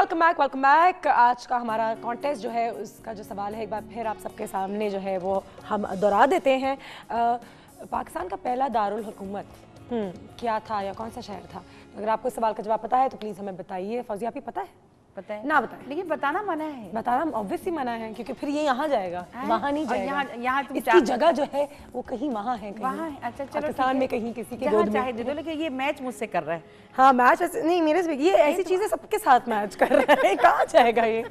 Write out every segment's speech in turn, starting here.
Welcome back. आज का हमारा कॉन्टेस्ट जो है उसका जो सवाल है एक बार फिर आप सबके सामने जो है वो हम दोहरा देते हैं। पाकिस्तान का पहला दारुल हुकूमत क्या था या कौन सा शहर था? अगर आपको इस सवाल का जवाब पता है तो प्लीज़ हमें बताइए। फौजिया आप ही पता है? पता है ना बताएं। लेकिन बताना मना है। बताना ऑब्वियसली मना है क्योंकि फिर ये यहाँ जाएगा, वहाँ नहीं जाएगा। यहाँ इसकी जगह जो है वो कहीं वहाँ है, वहाँ है। अच्छा चलो पाकिस्तान में कहीं किसी के जहाँ गोद में। चाहे दे दो, लेकिन ये मैच मुझसे कर रहा है। हाँ मैच नहीं मेरे से ये ऐसी चीजें सबके साथ मैच कर रहा है, कहाँ जाएगा ये?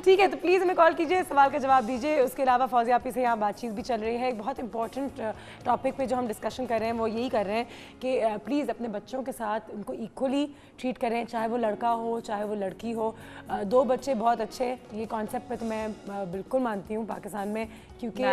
ठीक है तो प्लीज़ हमें कॉल कीजिए, सवाल का जवाब दीजिए। उसके अलावा फौजिया आपी से यहाँ बातचीत भी चल रही है। एक बहुत इंपॉर्टेंट टॉपिक पे जो हम डिस्कशन कर रहे हैं वो यही कर रहे हैं कि प्लीज़ अपने बच्चों के साथ उनको इक्वली ट्रीट करें, चाहे वो लड़का हो चाहे वो लड़की हो। दो बच्चे बहुत अच्छे, ये कॉन्सेप्ट पे तो मैं बिल्कुल मानती हूँ पाकिस्तान में, क्योंकि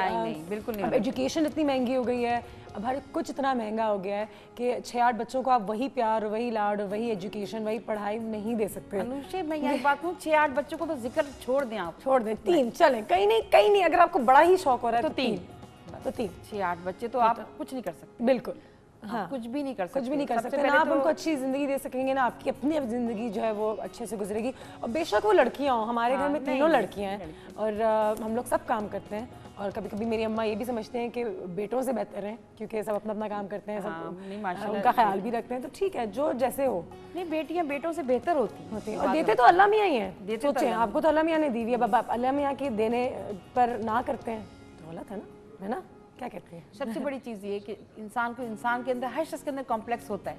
बिल्कुल नहीं। अब एजुकेशन इतनी महंगी हो गई है, अब हर कुछ इतना महंगा हो गया है कि 6-8 बच्चों को आप वही प्यार, वही लाड, वही एजुकेशन, वही पढ़ाई नहीं दे सकते। अनुषे मैं यही बात कहूँ, 6-8 बच्चों को तो जिक्र छोड़ दें आप, छोड़ दें, 3 चलें, कहीं नहीं। अगर आपको बड़ा ही शौक हो रहा है तो 3 6-8 बच्चे तो आप कुछ नहीं कर सकते। बिल्कुल हाँ, कुछ भी नहीं कर सकते, कुछ भी नहीं कर सकते ना। आप उनको अच्छी जिंदगी दे सकेंगे ना, आपकी अपनी जिंदगी जो है वो अच्छे से गुजरेगी। और बेशक वो लड़कियां हों, हमारे घर में तीनों लड़कियां हैं और हम लोग सब काम करते हैं। और कभी कभी मेरी अम्मा ये भी समझते हैं कि बेटों से बेहतर हैं क्योंकि सब अपना अपना काम करते हैं, सब उनका ख्याल भी रखते हैं। तो ठीक है, जो जैसे हो। नहीं, बेटियां बेटों से बेहतर होती हैं और देते तो अल्लाह मियाँ ही हैं। सोचें आपको तो अल्लाह मियाँ ने दी हुई है, अब आप अल्लाह मियाँ के देने पर ना करते हैं तो गलत है ना? क्या कहते हैं? सबसे बड़ी चीज़ ये कि इंसान के अंदर, हर शख्स के अंदर कॉम्प्लेक्स होता है।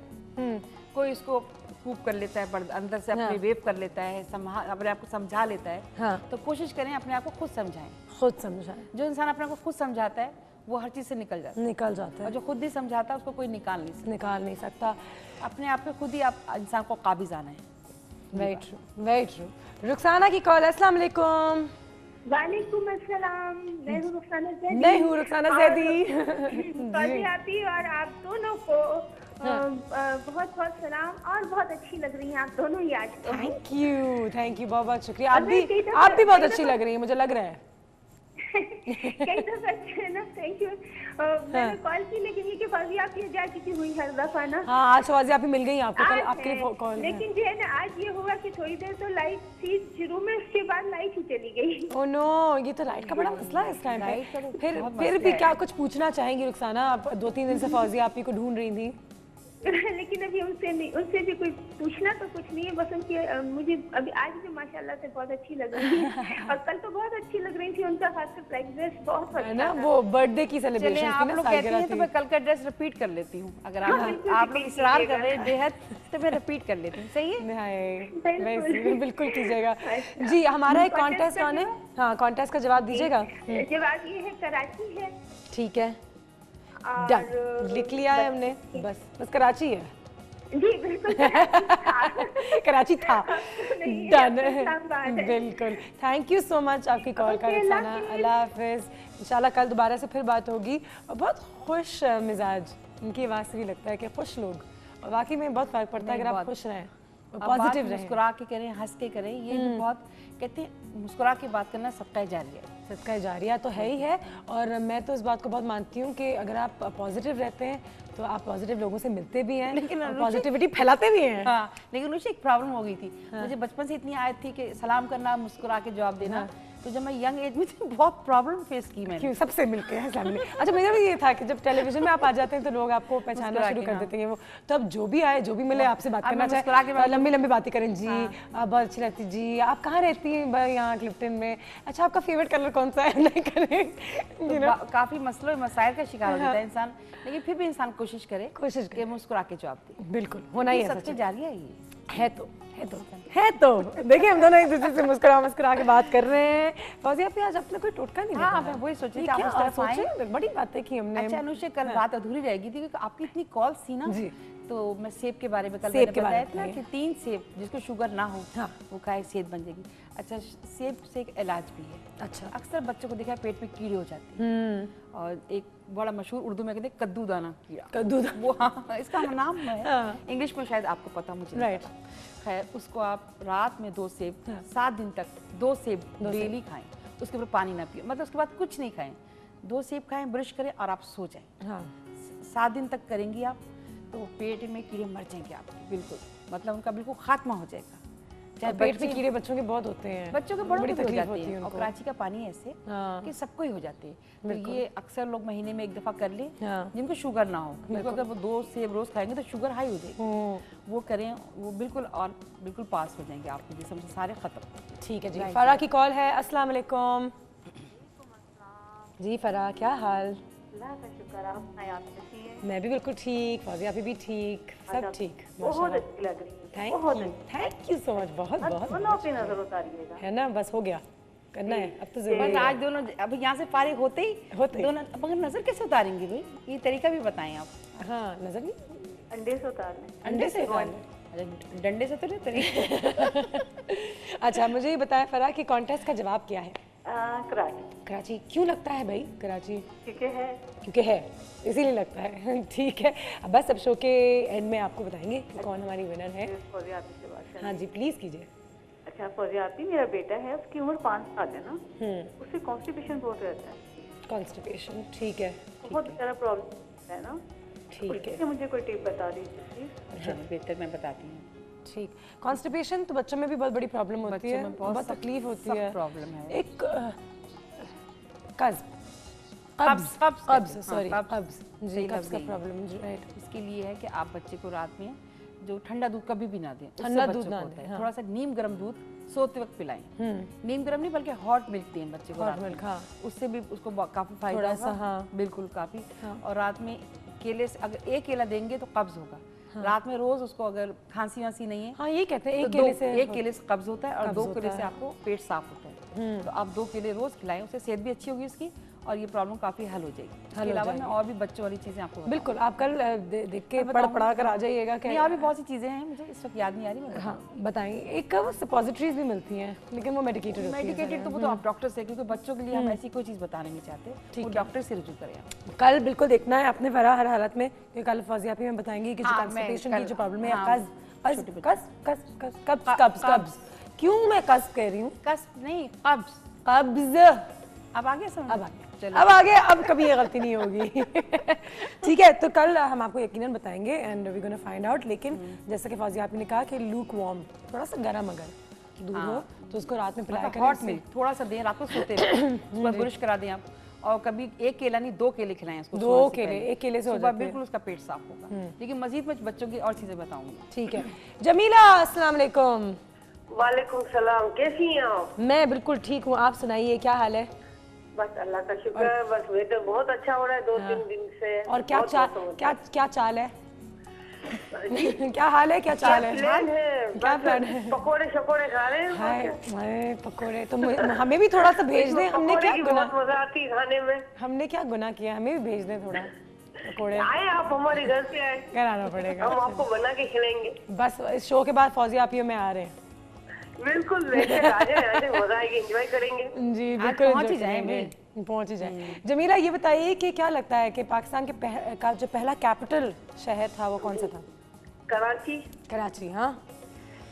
कोई इसको कूप कर लेता है, अंदर से अपने वेव कर लेता है, अपने आप को समझा लेता है। हाँ। तो कोशिश करें अपने आप को खुद समझाएं। जो इंसान अपने आप को खुद समझाता है वो हर चीज़ से निकल जाता है। और जो खुद नहीं समझाता उसको कोई निकाल नहीं सकता। अपने आप पे खुद ही आप इंसान को काबिज आना है। Very true. रुखसाना की कॉल। अस्सलाम वालेकुम। वालेकुम अस्सलाम। मैं हूँ रुखसाना ज़ैदी। आपी और आप दोनों को बहुत बहुत सलाम और बहुत अच्छी लग रही हैं आप दोनों ही आज तो। थैंक यू बहुत बहुत शुक्रिया। आप भी बहुत अच्छी लग रही हैं, मुझे लग रहा है। कई दफा ना, थैंक यू। मैंने कॉल की लेकिन ये कि फौजिया आप ये जा चुकी हुई हर दफा ना। हाँ आज फौजिया आप ही मिल गई आपको, कल आपके लिए कॉल। लेकिन जो है ना आज ये हुआ कि थोड़ी देर तो लाइट थी शुरू में, उसके बाद लाइट ही चली गई। ओह नो, ये तो लाइट का बड़ा मसला है इस टाइम पे। फिर भी क्या कुछ पूछना चाहेंगी रुखसाना? आप 2-3 दिन से फौजिया आप ही को ढूंढ रही थी। लेकिन अभी उनसे भी कोई पूछना तो कुछ नहीं है, बस उनकी मुझे अभी आज भी माशाल्लाह से बहुत अच्छी लग रही है और कल तो बहुत अच्छी लग रही थी। उनका खास ब्लैक ड्रेस बहुत अच्छा ना, वो बर्थडे की सेलिब्रेशन आप लोग कहती हैं तो मैं कल का ड्रेस रिपीट कर लेती हूँ। अगर आप लोग इसरार कर रहे हैं बेहद तो मैं रिपीट कर लेती हूँ। सही है? बिल्कुल कीजिएगा जी। हमारा एक कॉन्टेस्ट ऑन है। हाँ, कॉन्टेस्ट का जवाब दीजिएगा। जवाब ये है कराची है। ठीक है, डन, लिख लिया है हमने। बस कराची है जी, बिल्कुल कराची था। डन, बिल्कुल। थैंक यू सो मच आपकी कॉल का रुखसाना। अल्लाह हाफिज़। इंशाल्लाह कल दोबारा से फिर बात होगी। और बहुत खुश मिजाज इनकी आवाज़ से भी लगता है कि खुश लोग, और वाकई में बहुत फ़र्क पड़ता है अगर आप खुश रहें, पॉजिटिव रहें, मुस्कुरा के करें, हंस के करें। ये भी बहुत कहते हैं मुस्कुरा के बात करना सदका जारिया है। सदका जारिया तो है ही है। और मैं तो इस बात को बहुत मानती हूँ कि अगर आप पॉजिटिव रहते हैं तो आप पॉजिटिव लोगों से मिलते भी हैं, लेकिन पॉजिटिविटी फैलाते भी हैं। हाँ, लेकिन मुझे एक प्रॉब्लम हो गई थी। मुझे बचपन से इतनी आदत थी कि सलाम करना, मुस्कुरा के जवाब देना। तो जब मैं यंग एज में थी बहुत प्रॉब्लम फेस की मैंने। क्यों? सबसे मिलके हैं सामने। अच्छा, मेरा भी ये था कि जब टेलीविजन में आप आ जाते हैं तो लोग आपको पहचानना शुरू कर देते हैं। वो तब जो भी आए, जो भी मिले, आपसे बात करना चाहे, लंबी लंबी बातें करें। जी आप बहुत अच्छी लगती जी, आप कहाँ रहती हैं? यहाँ क्लिफ्टन में। अच्छा, आपका फेवरेट कलर कौन सा है? नहीं करें, काफी मसलों मसाइल का शिकार हो जाता है इंसान, लेकिन फिर भी इंसान कोशिश करे कि मुस्कुरा के जवाब दे। बिल्कुल होना ही है, सबसे जारिया है तो देखिए हम दोनों एक दूसरे से मुस्कुरा के बात कर रहे हैं। फौजिया भी आज अपना कोई टोटका नहीं। हाँ, मैं वही सोच रही थी, बड़ी बातें की हमने। अच्छा अनुषे, कल बात अधूरी रह गई थी क्योंकि आपकी इतनी कॉल थी ना जी। तो मैं सेब के बारे में कल मैंने बताया था कि 3 सेब जिसको शुगर ना हो वो खाए, सेहत बन जाएगी। अच्छा, सेब से एक इलाज भी है। अच्छा, अक्सर बच्चों को देखा है पेट में कीड़े हो जाते हैं, और एक बड़ा मशहूर उर्दू में कहते हैं कद्दू दाना कीड़ा। वो हाँ, इसका नाम है, इंग्लिश में शायद आपको पता, मुझे राइट। खैर, उसको आप रात में 2 सेब 7 दिन तक 2 सेब डेली खाएं, उसके ऊपर पानी ना पिए, मतलब उसके बाद कुछ नहीं खाएं। 2 सेब खाएं, ब्रश करें और आप सो जाएं। 7 दिन तक करेंगी आप तो पेट में कीड़े मर जाएंगे आपके, बिल्कुल, मतलब उनका बिल्कुल खात्मा हो जाएगा। चाहे पेट में कीड़े बच्चों के बहुत होते हैं, बच्चों के बड़ों बड़ी को भी हो तकलीफ जाती होती है। और कराची का पानी ऐसे कि सबको ही हो जाते हैं। तो ये अक्सर लोग महीने में एक दफा कर ले जिनको शुगर ना हो, क्योंकि अगर वो 2 सेब रोज खाएंगे तो शुगर हाई हो जाएगी। वो करें, वो बिल्कुल पास हो जाएंगे आपके जिस्म से सारे खत्म। ठीक है जी। फरा की कॉल है। अस्सलाम वालेकुम जी। फरा क्या हाल? अल्लाह का शुक्र, आप कैसी हैं? मैं भी बिल्कुल ठीक, फौजिया भी ठीक, सब ठीक। बहुत अच्छी लग रही है। Thank you so much. बहुत दोनों पे नजर उतारिएगा, है ना, बस हो गया, करना है अब तो जरूर। बस आज दोनों अब यहाँ से फारिग होते ही दोनों, मगर नजर कैसे उतारेंगे भाई, ये तरीका भी बताएं आप। हाँ, नजर नहीं, अंडे से उतारने। अंडे से उतारने, डंडे से तो नहीं तरीका। अच्छा मुझे ये बताएं फरा कि कॉन्टेस्ट का जवाब क्या है? कराची। कराची क्यों लगता है भाई कराची? क्योंकि है इसीलिए लगता है। ठीक है, अब बस अब शो के एंड में आपको बताएंगे कि कौन हमारी विनर है। फौजिया आपी से बात हाँ जी प्लीज कीजिए। अच्छा फौजिया आपी, मेरा बेटा है, उसकी उम्र 5 साल है ना, उससे कॉन्स्टिपेशन बहुत रहता है। कॉन्स्टिपेशन, ठीक है, बहुत सारा प्रॉब्लम है ना, ठीक है, मुझे कोई टिप बता दीजिए प्लीज। अच्छा बेहतर मैं बताती हूँ। ठीक। कॉन्स्टिपेशन तो बच्चों में भी बहुत बड़ी प्रॉब्लम होती है, बहुत तकलीफ होती है, प्रॉब्लम है। एक कब्ज, सॉरी कब्ज जी, कब्ज का प्रॉब्लम, राइट। इसके लिए है कि आप बच्चे को रात में जो ठंडा दूध कभी भी ना दें, ठंडा दूध ना दें, थोड़ा सा नीम गर्म दूध सोते वक्त पिलाएं। नीम गर्म नहीं बल्कि हॉट मिल्क दें बच्चे को, हॉट मिल्क, हाँ, उससे भी उसको काफी फायदा होगा। हाँ बिल्कुल काफी। और रात में केले से अगर एक केला देंगे तो कब्ज होगा। रात में रोज उसको अगर खांसी वांसी नहीं है, हाँ ये कहते हैं एक केले से कब्ज होता है और 2 केले से आपको पेट साफ होता है। तो आप 2 केले रोज खिलाएं, उससे सेहत भी अच्छी होगी उसकी और ये प्रॉब्लम काफी हल हो जाएगी। इसके अलावा मैं और भी बच्चों वाली चीजें आपको बिल्कुल आप कल देख के पढ़ा कर आ जाइएगा। नहीं और भी बहुत सी चीजें हैं, मुझे इस वक्त याद नहीं आ रही। हाँ बताएंगे। एक वो सपोजिटरीज भी मिलती हैं लेकिन वो मेडिकेटेड होती है। मेडिकेटेड तो वो तो आप डॉक्टर से, क्योंकि बच्चों के लिए हम ऐसी कोई चीज बताना नहीं चाहते, वो डॉक्टर से रुजू करें आप। कल बिल्कुल देखना है आपने फरा हर हालत में, कि कल फौजिया भी में बताएंगे कि जो कॉन्स्टिपेशन की जो प्रॉब्लम है, कब्ज, क्यों मैं कब्ज कह रही हूँ, कब्ज नहीं कब्ज। अब आगे समझ, अब आगे, अब कभी ये गलती नहीं होगी। ठीक है, तो कल हम आपको यकीनन बताएंगे and we gonna find out. लेकिन जैसे कि फौजिया आपने कहा कि लूक वार्म, थोड़ा सा गर्म अगर दूध हो तो उसको रात में पिलाया करें। हॉट मिल्क थोड़ा सा दें, रात को सोते सुबह ब्रश करा दें आप, और कभी एक केला नहीं 2 केले खिलाएं उसको। 2 केले, एक केले से हो जाता है, बिल्कुल उसका पेट साफ होगा। लेकिन मजीद में बच्चों की और चीजें बताऊंगी। ठीक है। जमीला अस्सलाम वालेकुम। वालेकुम सलाम, कैसी हैं आप? मैं बिल्कुल ठीक हूँ, आप सुनाइए क्या हाल है? बस अल्लाह का शुक्र है, बस वेदर बहुत अच्छा हो रहा है 2-3 दिन से। और क्या चाल है? क्या हाल है, क्या चाल है? क्या प्लान है? पकोड़े शकोड़े खा रहे हैं। हाय पकोड़े, तो हमें भी थोड़ा सा भेज दें। हमने क्या गुनाह, बहुत मजा आती है खाने में। हमने क्या गुनाह किया, हमें भी भेज दें थोड़ा पकोड़े। आए आप हमारे घर पे आए, घर आना पड़ेगा, हम आपको बना के खिलाएंगे। बस इस शो के बाद फौजिया आप में आ रहे हैं। बिल्कुल मजा आएगी, एंजॉय करेंगे जी बिल्कुल, पहुंच ही जाएंगे, पहुंच ही जाए। जमीला ये बताइए कि क्या लगता है कि पाकिस्तान का जो पहला कैपिटल शहर था वो कौन सा था? कराची। हाँ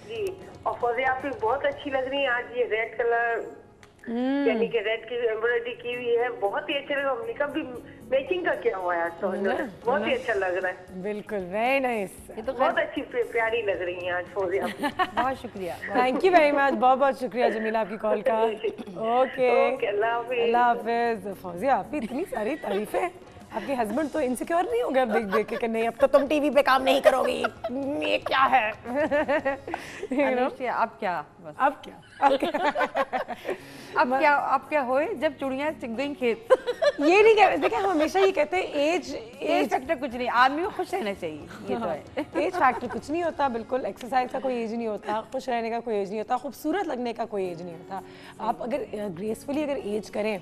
जी, और फौजिया आप बहुत अच्छी लग रही है आज, ये रेड कलर यानी कि रेड की एम्ब्रॉयडरी की हुई है, बहुत ही अच्छा लग रहा है। हमने कभी मैचिंग का क्या हुआ है तो बहुत ही अच्छा लग रहा है। बिल्कुल, वेरी नाइस। ये तो बहुत अच्छी प्यारी लग रही है आज फौजिया। बहुत शुक्रिया, थैंक यू वेरी मच, बहुत बहुत शुक्रिया जमीला आपकी कॉल का। ओके अल्लाह हाफिज। फौजिया आप इतनी सारी तारीफें, आपके हस्बैंड तो इनसिक्योर नहीं हो गए अब देख देख के कि नहीं अब तो तुम टीवी पे काम नहीं करोगी, ये क्या है? अब क्या होए जब चुड़ियां चिग गई खेत। ये नहीं कह रहे, देखिए हम हमेशा ये कहते हैं एज फैक्टर कुछ नहीं, आदमी को खुश रहना चाहिए, ये तो है। एज फैक्टर कुछ नहीं होता, बिल्कुल एक्सरसाइज का कोई एज नहीं होता, खुश रहने का कोई एज नहीं होता, खूबसूरत लगने का कोई एज नहीं होता। आप अगर ग्रेसफुली अगर एज करें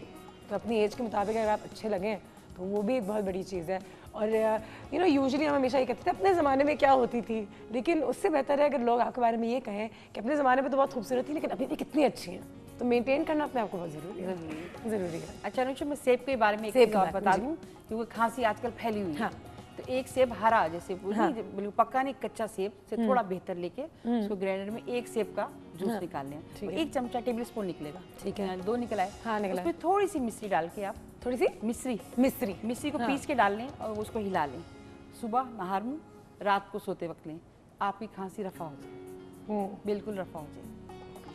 तो अपनी एज के मुताबिक अगर आप अच्छे लगें तो वो भी एक बहुत बड़ी चीज़ है। और यू नो यूजुअली हम हमेशा ये कहते थे अपने ज़माने में क्या होती थी, लेकिन उससे बेहतर है अगर लोग आपके बारे में ये कहें कि अपने ज़माने में तो बहुत खूबसूरत थी लेकिन अभी भी कितनी अच्छी हैं, तो मेंटेन करना अपने आपको बहुत ज़रूरी है। अच्छा अनुषा, मैं सेब के बारे में एक चीज़ और बता दूँ, क्योंकि खांसी आजकल फैली हुई है। तो एक सेब हरा, जैसे बिल्कुल पक्का नहीं, कच्चा सेब से थोड़ा बेहतर लेके उसको ग्राइंडर में एक सेब का जूस निकाल लें, 1 चमचा टेबल स्पून निकलेगा, ठीक है, 2 निकला है। हाँ निकला। उसमें थोड़ी सी मिश्री डाल के आप, थोड़ी सी मिश्री को पीस के डाल लें और उसको हिला लें। सुबह नहार मुँह, रात को सोते वक्त लें, आपकी खांसी रफा हो जाए, बिल्कुल रफा हो जाए।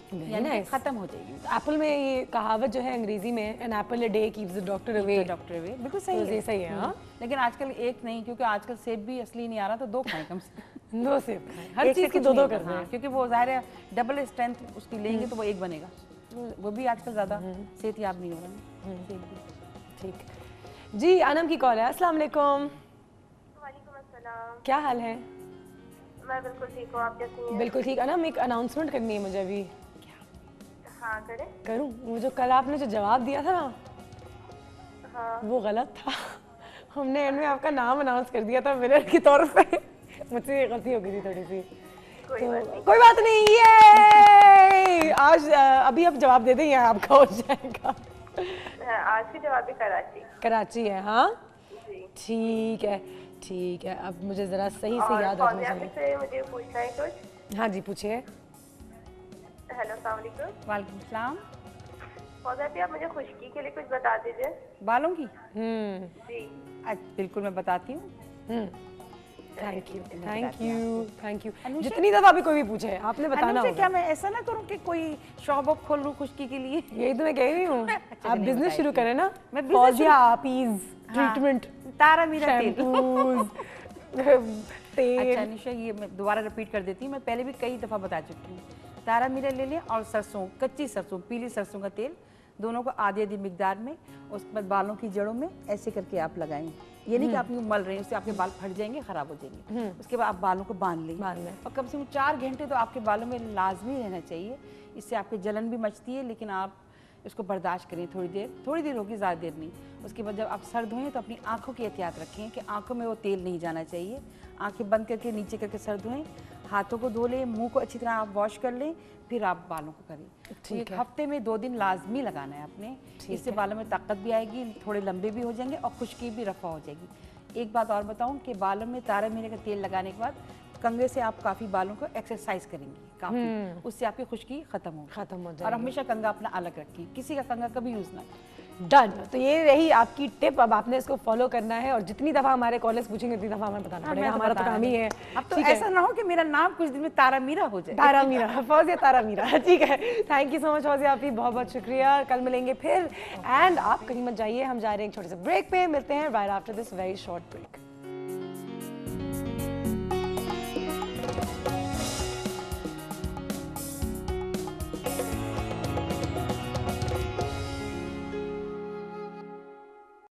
यानी कि खत्म हो जाएगी। एप्पल में ये कहावत जो है अंग्रेजी में, an apple a day keeps the doctor away. Doctor away बिल्कुल सही है। सही है। हाँ, लेकिन आजकल एक नहीं, क्योंकि आजकल सेब भी असली नहीं आ रहा, तो 2 खाएं कम से। 2 सेब खाएं, हर चीज़ की 2-2 कर दें, क्योंकि वो ज़ाहिर है डबल स्ट्रेंथ उसकी लेंगे तो वो 1 बनेगा, वो भी आजकल ज़्यादा सेहत याब नहीं हो रहा। सेब भी ठीक जी। अनम की कॉल है। अस्सलाम वालेकुम। वालेकुम अस्सलाम। क्या हाल है? मैं बिल्कुल ठीक हूँ, आप कैसी हैं? बिल्कुल ठीक। अनम, एक अनाउंसमेंट करनी है मुझे अभी। हाँ करें। करूँ? वो जो कल आपने जो जवाब दिया था ना, हाँ वो गलत था। हमने एंड में आपका नाम अनाउंस कर दिया था विनर की तौर पे। मुझसे ये गलती हो गई थी थोड़ी सी। कोई बात नहीं, ये आज अभी आप जवाब दे दें या आपका हो जाएगा। आज की जवाब भी कराची है। हाँ जी। ठीक है, ठीक है। अब मुझे ज़रा सही से याद रखना चाहिए। से मुझे पूछना है कुछ। हाँ जी, पूछिए। हेलो अस्सलाम वालेकुम। वालेकुम सलाम। फौजिया जी, आप मुझे खुशकी के लिए कुछ बता दीजिए। बालों की? जी बिल्कुल मैं बताती हूँ। Thank you, thank you, thank you. जितनी दफा भी कोई भी पूछे आपने बताना होगा। क्या मैं ऐसा ना करूँ कि कोई शॉप अप खोल लूँ खुशकी के लिए? यही तो मैं कह रही हूँ। आप बिजनेस शुरू करें ना। मैं फौजिया आपीज ट्रीटमेंट, तारा मीरा तेल। तेल। अच्छा निशा, ये मैं दोबारा रिपीट कर देती हूँ, मैं पहले भी कई दफ़ा बता चुकी हूँ। तारा मीरा ले लें और सरसों, कच्ची सरसों, पीली सरसों का तेल, दोनों को आधी आधी मिकदार में, उसके बाद बालों की जड़ों में ऐसे करके आप लगाएं। ये नहीं कि आप यूँ मल रहे हैं, उससे आपके बाल फट जाएंगे, ख़राब हो जाएंगे। उसके बाद आप बालों को बांध लें और कम से कम 4 घंटे तो आपके बालों में लाजमी रहना चाहिए। इससे आपकी जलन भी मचती है, लेकिन आप इसको बर्दाश्त करें थोड़ी देर होगी, ज़्यादा देर नहीं। उसके बाद जब आप सर धोएं तो अपनी आंखों की एहतियात रखें कि आंखों में वो तेल नहीं जाना चाहिए। आंखें बंद करके नीचे करके सर धोएं, हाथों को धो लें, मुंह को अच्छी तरह आप वॉश कर लें, फिर आप बालों को करें। तो एक हफ्ते में 2 दिन लाजमी लगाना है आपने। इससे बालों में ताकत भी आएगी, थोड़े लंबे भी हो जाएंगे और खुश्की भी रफा हो जाएगी। एक बात और बताऊं कि बालों में तारा मीरा का तेल लगाने के बाद कंघे से आप काफ़ी बालों को एक्सरसाइज करेंगी काफ़ी, उससे आपकी खुश्की खत्म हो जाएगी। और हमेशा कंघा अपना अलग रखें, किसी का कंघा कभी यूज़ ना करें। डन। तो ये रही आपकी टिप। अब आपने इसको फॉलो करना है और जितनी दफा हमारे कॉलेज पूछेंगे उतनी दफा हमें बताना पड़ेगा। हमारा तो काम ही है। अब तो ऐसा ना हो कि मेरा नाम कुछ दिन में तारा मीरा हो जाए। तारा मीरा, फौजिया तारा मीरा। ठीक है, thank you so much Fauzia, आपकी बहुत बहुत शुक्रिया। कल मिलेंगे फिर। एंड आप कहीं मत जाइए, हम जा रहे हैं एक छोटे से ब्रेक पे। मिलते हैं right after this very short break.